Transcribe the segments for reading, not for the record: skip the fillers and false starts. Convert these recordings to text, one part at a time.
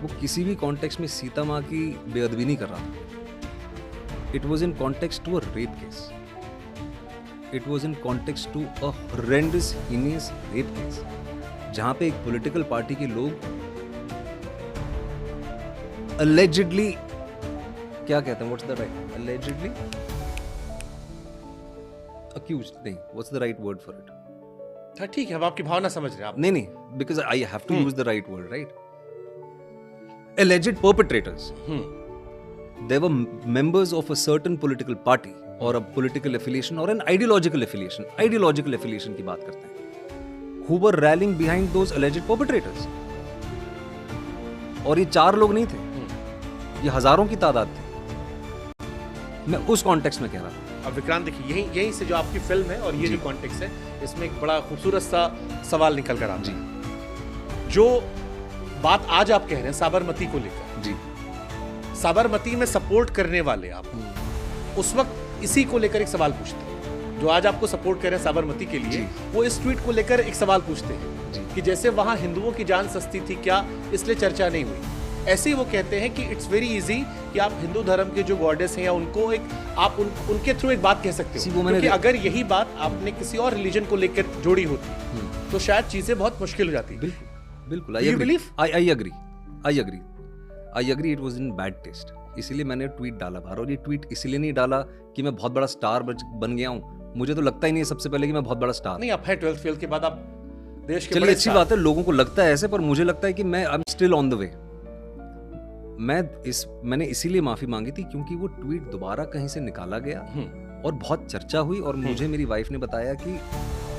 वो किसी भी कॉन्टेक्स्ट में सीता माँ की बेअदबी नहीं कर रहा था. It was in context to a rape case. It was in context to a horrendous heinous rape case, जहाँ पे एक पॉलिटिकल पार्टी के लोग allegedly, क्या कहते हैं, what's the right, allegedly accused, नहीं, what's the right word for it? हाँ ठीक है, अब आपकी भावना समझ रहे हैं आप. नहीं, because I have to use the right word, right? Alleged perpetrators. They were members of a certain political party or a political affiliation or an ideological affiliation. Ideological affiliation की बात करते हैं. Who were rallying behind those alleged perpetrators? और ये 4 लोग नहीं थे, ये हजारों की तादाद थी. मैं उस कॉन्टेक्स्ट में कह रहा था. अब विक्रांत देखिए, यहीं से जो आपकी फिल्म है और ये जो कॉन्टेक्स्ट है, इसमें एक बड़ा खूबसूरत सा सवाल निकल कर आता है. जो बात आज आप कह रहे हैं साबरमती को लेकर, जी, साबरमती में सपोर्ट करने वाले आप उस वक्त इसी को लेकर एक सवाल पूछते हैं. जो आज आपको सपोर्ट कर रहे हैं साबरमती के लिए, वो इस ट्वीट को लेकर एक सवाल पूछते हैं कि जैसे वहां हिंदुओं की जान सस्ती थी क्या, इसलिए चर्चा नहीं हुई. ऐसे ही वो कहते हैं कि इट्स वेरी इजी कि आप हिंदू धर्म के जो गॉडेस हैं या उनको एक आप उनके थ्रू एक बात कह सकते हो, क्योंकि अगर यही बात आपने किसी और रिलीजन को लेकर जोड़ी होती तो शायद चीजें बहुत मुश्किल हो जाती. बिल्कुल. I agree it was in bad taste. इसीलिए मैंने ट्वीट डाला बाहर. और ये ट्वीट इसलिए नहीं डाला कि मैं बहुत बड़ा स्टार बन गया हूँ. मुझे तो लगता ही नहीं सबसे पहले कि मैं बहुत बड़ा स्टार. नहीं, आप है 12th फेल के बाद आप देश के चलिए, अच्छी बात है, लोगों को लगता है ऐसे, पर मुझे लगता है कि मैं I am still on the way. मैंने इसीलिए माफी मांगी थी क्योंकि वो ट्वीट दोबारा कहीं से निकाला गया और बहुत चर्चा हुई. और मुझे मेरी वाइफ ने बताया कि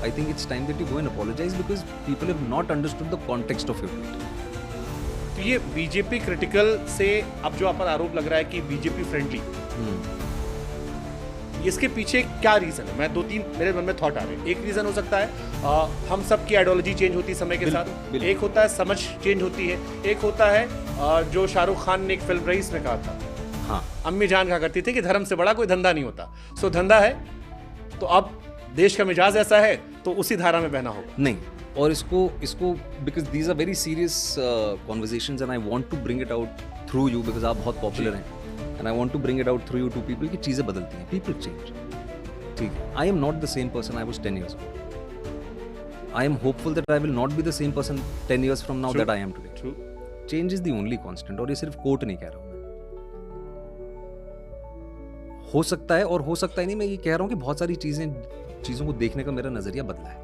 I think it's time that you go and apologise because people have not understood the context of your tweet. तो ये बीजेपी क्रिटिकल से अब जो आप पर आरोप लग रहा है कि बीजेपी फ्रेंडली, इसके पीछे क्या रीजन है? मैं 2-3 मेरे मन में थॉट आ रहे हैं. एक रीजन हो सकता है हम सब की आइडियोलॉजी चेंज होती है समय के साथ. एक होता है समझ चेंज होती है. एक होता है जो शाहरुख खान ने एक फिल्म रईस में कहा था, हाँ, अम्मी जान कहा करती थी कि धर्म से बड़ा कोई धंधा नहीं होता. सो धंधा है तो अब देश का मिजाज ऐसा है तो उसी धारा में बहना होगा. नहीं, और इसको because these are very serious conversations and I want to bring it out through you because आप बहुत पॉपुलर हैं and I want to bring it out through you to people कि चीज़ें बदलती हैं, पीपल चेंज. ठीक है, I am not the same person I was 10 years ago. I am hopeful that I will not be the same person 10 years from now that I am today. True. Change is the only constant. और ये सिर्फ coat नहीं कह रहा हूँ मैं. हो सकता है और हो सकता ही नहीं. मैं ये कह रहा हूँ कि बहुत सारी चीजों को देखने का मेरा नजरिया बदला है.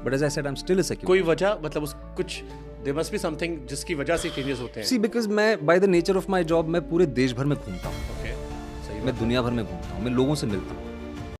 But as I said, I'm still a secular. कोई वजह, मतलब उस कुछ there must be something जिसकी वजह से changes होते हैं. See, because मैं by the nature of my job मैं पूरे देश भर में घूमता हूँ. Okay. सही. मैं दुनिया भर में घूमता हूँ, मैं लोगों से मिलता हूँ.